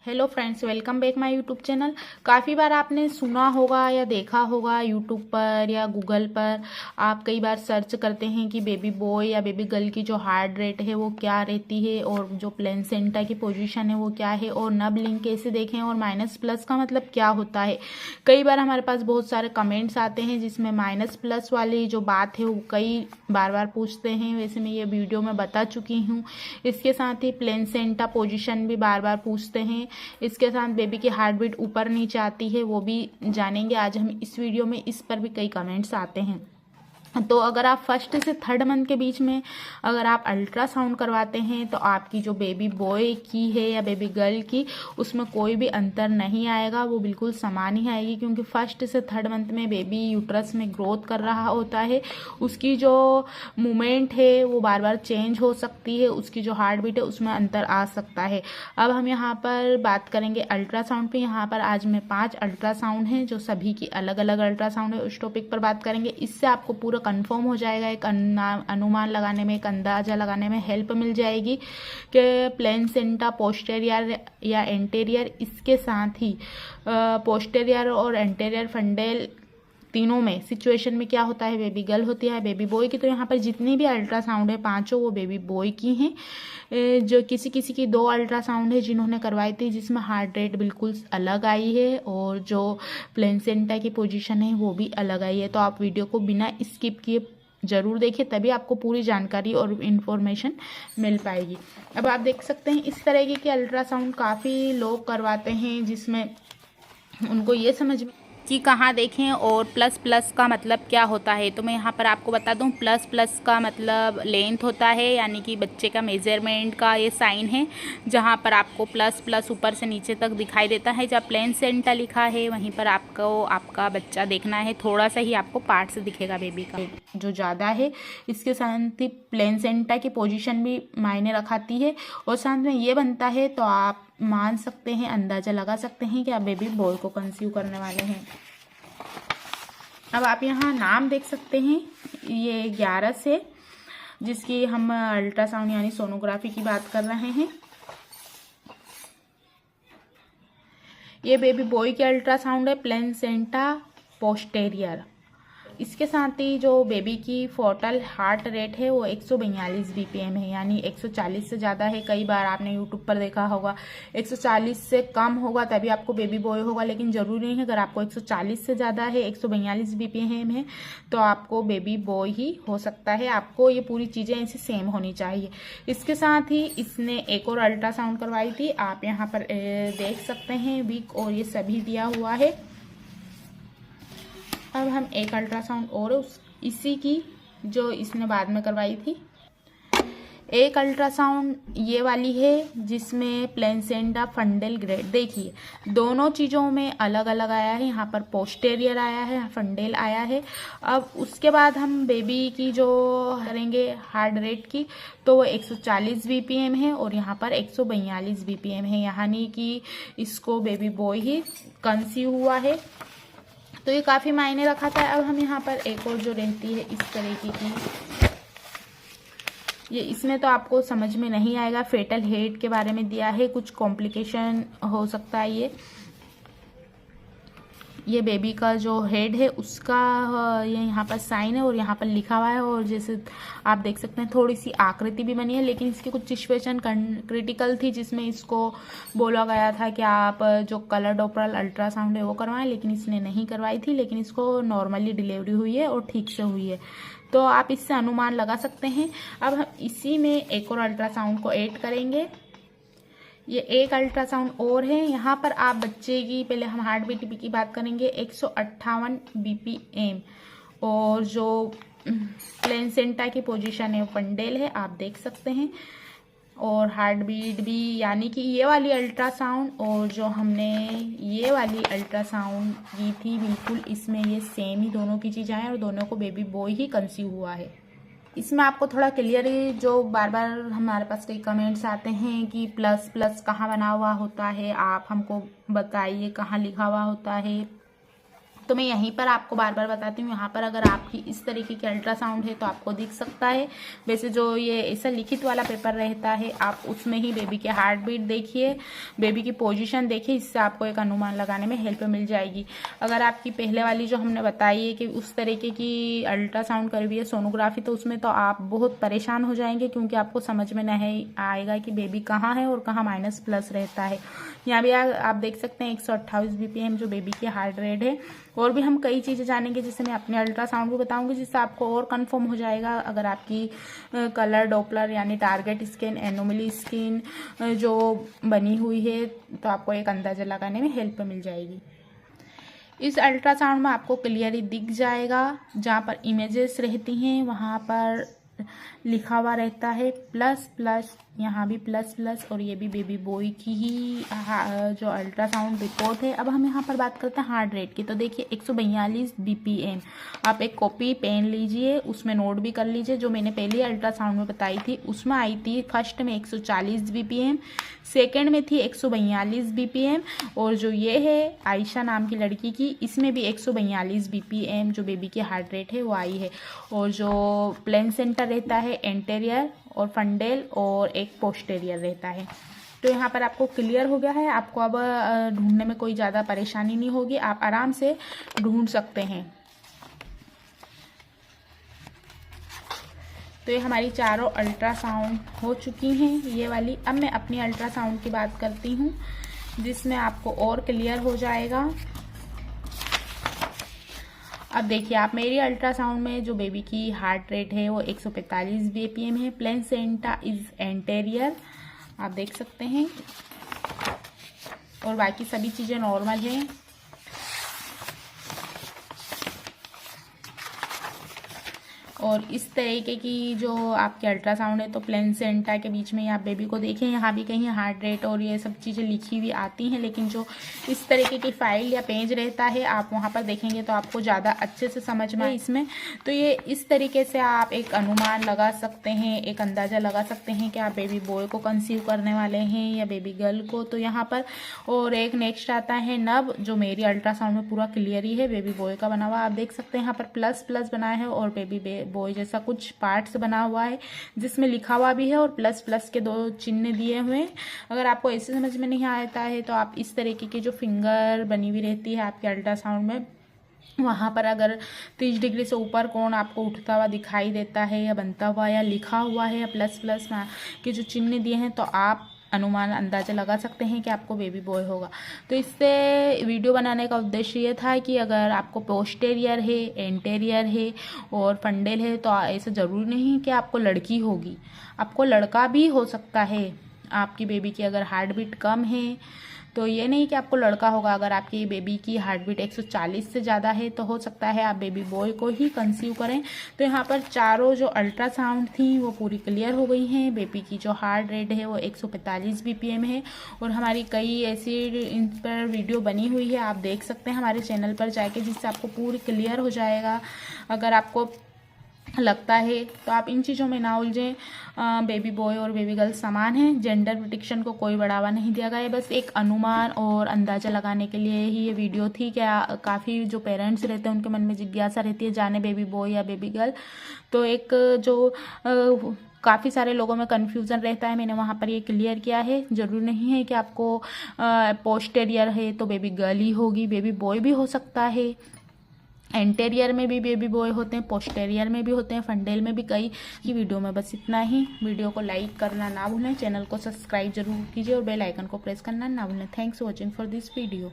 Hello friends, welcome back my YouTube channel. काफ़ी बार आपने सुना होगा या देखा होगा यूट्यूब पर या गूगल पर। आप कई बार सर्च करते हैं कि बेबी बॉय या बेबी गर्ल की जो हार्ट रेट है वो क्या रहती है और जो प्लेसेंटा की पोजीशन है वो क्या है और नब लिंक कैसे देखें और माइनस प्लस का मतलब क्या होता है। कई बार हमारे पास बहुत सारे कमेंट्स आते हैं जिसमें माइनस प्लस वाली जो बात है वो कई बार पूछते हैं। वैसे मैं ये वीडियो में बता चुकी हूँ। इसके साथ ही प्लेसेंटा पोजीशन भी बार बार पूछते हैं। इसके साथ बेबी की हार्ट बीट ऊपर नीचे आती है वो भी जानेंगे आज हम इस वीडियो में। इस पर भी कई कमेंट्स आते हैं। तो अगर आप फर्स्ट से थर्ड मंथ के बीच में अगर आप अल्ट्रासाउंड करवाते हैं तो आपकी जो बेबी बॉय की है या बेबी गर्ल की उसमें कोई भी अंतर नहीं आएगा, वो बिल्कुल समान ही आएगी। क्योंकि फर्स्ट से थर्ड मंथ में बेबी यूट्रस में ग्रोथ कर रहा होता है, उसकी जो मूवमेंट है वो बार बार चेंज हो सकती है, उसकी जो हार्ट बीट है उसमें अंतर आ सकता है। अब हम यहाँ पर बात करेंगे अल्ट्रासाउंड पे। यहाँ पर आज में 5 अल्ट्रासाउंड हैं जो सभी की अलग अलग अल्ट्रासाउंड है, उस टॉपिक पर बात करेंगे। इससे आपको पूरा कंफर्म हो जाएगा, एक अनुमान लगाने में, एक अंदाजा लगाने में हेल्प मिल जाएगी कि प्लेसेंटा पोस्टीरियर या एंटीरियर, इसके साथ ही पोस्टीरियर और एंटीरियर फंडेल तीनों में सिचुएशन में क्या होता है, बेबी गर्ल होती है बेबी बॉय की। तो यहाँ पर जितनी भी अल्ट्रासाउंड है पांचों वो बेबी बॉय की हैं। जो किसी किसी की 2 अल्ट्रासाउंड है जिन्होंने करवाई थी जिसमें हार्ट रेट बिल्कुल अलग आई है और जो प्लेसेंटा की पोजीशन है वो भी अलग आई है। तो आप वीडियो को बिना स्किप किए जरूर देखिए, तभी आपको पूरी जानकारी और इन्फॉर्मेशन मिल पाएगी। अब आप देख सकते हैं इस तरीके के अल्ट्रासाउंड काफ़ी लोग करवाते हैं जिसमें उनको ये समझ में कि कहाँ देखें और प्लस प्लस का मतलब क्या होता है। तो मैं यहाँ पर आपको बता दूँ, प्लस प्लस का मतलब लेंथ होता है, यानी कि बच्चे का मेजरमेंट का ये साइन है जहाँ पर आपको प्लस प्लस ऊपर से नीचे तक दिखाई देता है। जब प्लेसेंटा लिखा है वहीं पर आपको आपका बच्चा देखना है, थोड़ा सा ही आपको पार्ट से दिखेगा बेबी का जो ज़्यादा है। इसके साथ ही प्लेसेंटा की पोजीशन भी मायने रखाती है और साथ में ये बनता है तो आप मान सकते हैं, अंदाज़ा लगा सकते हैं कि आप बेबी बॉय को कंसीव करने वाले हैं। अब आप यहाँ नाम देख सकते हैं, ये 11 है जिसकी हम अल्ट्रासाउंड यानी सोनोग्राफी की बात कर रहे हैं। ये बेबी बॉय की अल्ट्रासाउंड है, प्लेसेंटा पोस्टीरियर। इसके साथ ही जो बेबी की फोटल हार्ट रेट है वो 142 बीपीएम है, यानी 140 से ज़्यादा है। कई बार आपने यूट्यूब पर देखा होगा 140 से कम होगा तभी आपको बेबी बॉय होगा, लेकिन ज़रूरी नहीं है। अगर आपको 140 से ज़्यादा है, 142 बीपीएम है, तो आपको बेबी बॉय ही हो सकता है। आपको ये पूरी चीज़ें ऐसे सेम होनी चाहिए। इसके साथ ही इसने एक और अल्ट्रासाउंड करवाई थी, आप यहाँ पर देख सकते हैं वीक और ये सभी दिया हुआ है। अब हम एक अल्ट्रासाउंड और इसी की जो इसने बाद में करवाई थी, एक अल्ट्रासाउंड ये वाली है जिसमें प्लेसेंटा फंडेल ग्रेड। देखिए दोनों चीज़ों में अलग अलग आया है, यहाँ पर पोस्टीरियर आया है, फंडेल आया है। अब उसके बाद हम बेबी की जो करेंगे हार्ट रेट की, तो वो 140 बीपीएम है और यहाँ पर 142 बीपीएम है, यानी कि इसको बेबी बॉय ही कंसीव हुआ है। तो ये काफ़ी मायने रखा था। अब हम यहाँ पर एक और जो रहती है इस तरीके की, ये इसमें तो आपको समझ में नहीं आएगा, फेटल हेड के बारे में दिया है, कुछ कॉम्प्लिकेशन हो सकता है। ये बेबी का जो हेड है उसका ये यहाँ पर साइन है और यहाँ पर लिखा हुआ है, और जैसे आप देख सकते हैं थोड़ी सी आकृति भी बनी है। लेकिन इसकी कुछ सिचुएशन क्रिटिकल थी जिसमें इसको बोला गया था कि आप जो कलर डॉपलर अल्ट्रासाउंड है वो करवाएं, लेकिन इसने नहीं करवाई थी। लेकिन इसको नॉर्मली डिलीवरी हुई है और ठीक से हुई है, तो आप इससे अनुमान लगा सकते हैं। अब हम इसी में एक और अल्ट्रासाउंड को ऐड करेंगे। ये एक अल्ट्रासाउंड और है, यहाँ पर आप बच्चे की, पहले हम हार्ट बीट की बात करेंगे, 158 बीपीएम और जो प्लेसेंटा की पोजीशन है फंडेल है, आप देख सकते हैं। और हार्ट बीट भी, यानी कि ये वाली अल्ट्रासाउंड और जो हमने ये वाली अल्ट्रासाउंड की थी बिल्कुल इसमें ये सेम ही दोनों की चीज़ें हैं और दोनों को बेबी बॉय ही कंसीव हुआ है। इसमें आपको थोड़ा क्लियर, जो बार बार हमारे पास कई कमेंट्स आते हैं कि प्लस प्लस कहाँ बना हुआ होता है, आप हमको बताइए कहाँ लिखा हुआ होता है। तो मैं यहीं पर आपको बार बार बताती हूँ, यहाँ पर अगर आपकी इस तरीके की अल्ट्रासाउंड है तो आपको दिख सकता है। वैसे जो ये ऐसा लिखित वाला पेपर रहता है, आप उसमें ही बेबी के हार्ट बीट देखिए, बेबी की पोजीशन देखिए, इससे आपको एक अनुमान लगाने में हेल्प मिल जाएगी। अगर आपकी पहले वाली जो हमने बताई है कि उस तरीके की अल्ट्रासाउंड करवी है सोनोग्राफी, तो उसमें तो आप बहुत परेशान हो जाएंगे, क्योंकि आपको समझ में नहीं आएगा कि बेबी कहाँ है और कहाँ माइनस प्लस रहता है। यहाँ भी आप देख सकते हैं 128 BPM जो बेबी की हार्ट रेट है। और भी हम कई चीज़ें जानेंगे जिससे मैं अपने अल्ट्रासाउंड को बताऊंगी, जिससे आपको और कंफर्म हो जाएगा। अगर आपकी कलर डॉपलर यानी टारगेट स्कैन, एनोमली स्कैन जो बनी हुई है, तो आपको एक अंदाज़ा लगाने में हेल्प मिल जाएगी। इस अल्ट्रासाउंड में आपको क्लियरली दिख जाएगा, जहाँ पर इमेजेस रहती हैं वहाँ पर लिखा हुआ रहता है प्लस प्लस, यहाँ भी प्लस प्लस, और ये भी बेबी बॉय की ही जो अल्ट्रासाउंड रिपोर्ट है। अब हम यहाँ पर बात करते हैं हार्ट रेट की। तो देखिए 142 BPM। आप एक कॉपी पेन लीजिए, उसमें नोट भी कर लीजिए। जो मैंने पहले अल्ट्रासाउंड में बताई थी उसमें आई थी फर्स्ट में 140 BPM, सेकेंड में थी 142 BPM, और जो ये है आयशा नाम की लड़की की, इसमें भी 142 BPM जो बेबी की हार्ट रेट है वो आई है। और जो प्लेन सेंटर रहता है एंटेरियर और फंडेल, और एक पोस्टेरियर रहता है। तो यहाँ पर आपको क्लियर हो गया है। आपको अब ढूंढने में कोई ज़्यादा परेशानी नहीं होगी, आप आराम से ढूंढ सकते हैं। तो ये हमारी चारों अल्ट्रासाउंड हो चुकी हैं, ये वाली। अब मैं अपनी अल्ट्रासाउंड की बात करती हूँ, जिसमें आपको और क्लियर हो जाएगा। अब देखिए आप, मेरी अल्ट्रासाउंड में जो बेबी की हार्ट रेट है वो 145 BPM है। प्लेसेंटा इज एंटेरियर, आप देख सकते हैं, और बाकी सभी चीज़ें नॉर्मल हैं। और इस तरीके की जो आपके अल्ट्रासाउंड है, तो प्लेसेंटा के बीच में आप बेबी को देखें, यहाँ भी कहीं हार्ट रेट और ये सब चीज़ें लिखी हुई आती हैं, लेकिन जो इस तरीके की फाइल या पेज रहता है आप वहाँ पर देखेंगे तो आपको ज़्यादा अच्छे से समझ में इसमें। तो ये इस तरीके से आप एक अनुमान लगा सकते हैं, एक अंदाज़ा लगा सकते हैं कि आप बेबी बॉय को कंसीव करने वाले हैं या बेबी गर्ल को। तो यहाँ पर और एक नेक्स्ट आता है नब, जो मेरी अल्ट्रासाउंड में पूरा क्लियर ही है, बेबी बॉय का बना हुआ। आप देख सकते हैं यहाँ पर प्लस प्लस बनाया है और बेबी बॉय जैसा कुछ पार्ट्स बना हुआ है, जिसमें लिखा हुआ भी है और प्लस प्लस के 2 चिन्ह दिए हुए हैं। अगर आपको ऐसे समझ में नहीं आता है तो आप इस तरीके की जो फिंगर बनी हुई रहती है आपके अल्ट्रासाउंड में, वहाँ पर अगर 30 डिग्री से ऊपर कोण आपको उठता हुआ दिखाई देता है या बनता हुआ या लिखा हुआ है या प्लस प्लस के जो चिन्ह दिए हैं, तो आप अनुमान अंदाज़ा लगा सकते हैं कि आपको बेबी बॉय होगा। तो इससे वीडियो बनाने का उद्देश्य ये था कि अगर आपको पोस्टेरियर है, एंटेरियर है और फंडेल है, तो ऐसा ज़रूरी नहीं कि आपको लड़की होगी, आपको लड़का भी हो सकता है। आपकी बेबी की अगर हार्ट बीट कम है तो ये नहीं कि आपको लड़का होगा। अगर आपकी बेबी की हार्ट बीट 140 से ज़्यादा है तो हो सकता है आप बेबी बॉय को ही कंसीव करें। तो यहाँ पर चारों जो अल्ट्रासाउंड थी वो पूरी क्लियर हो गई हैं। बेबी की जो हार्ट रेट है वो 145 BPM है, और हमारी कई ऐसी इन पर वीडियो बनी हुई है, आप देख सकते हैं हमारे चैनल पर जाके, जिससे आपको पूरी क्लियर हो जाएगा। अगर आपको लगता है तो आप इन चीज़ों में ना उलझें। बेबी बॉय और बेबी गर्ल समान हैं, जेंडर प्रोटेक्शन को कोई बढ़ावा नहीं दिया गया है। बस एक अनुमान और अंदाज़ा लगाने के लिए ही ये वीडियो थी। क्या काफ़ी जो पेरेंट्स रहते हैं उनके मन में जिज्ञासा रहती है जाने बेबी बॉय या बेबी गर्ल, तो एक जो काफ़ी सारे लोगों में कन्फ्यूज़न रहता है, मैंने वहाँ पर ये क्लियर किया है। ज़रूरी नहीं है कि आपको पोस्टेरियर है तो बेबी गर्ल ही होगी, बेबी बॉय भी हो सकता है। एंटेरियर में भी बेबी बॉय होते हैं, पोस्टेरियर में भी होते हैं, फंडेल में भी कई। की वीडियो में बस इतना ही। वीडियो को लाइक करना ना भूलें, चैनल को सब्सक्राइब जरूर कीजिए और बेल आइकन को प्रेस करना ना भूलें। Thanks for watching for this video.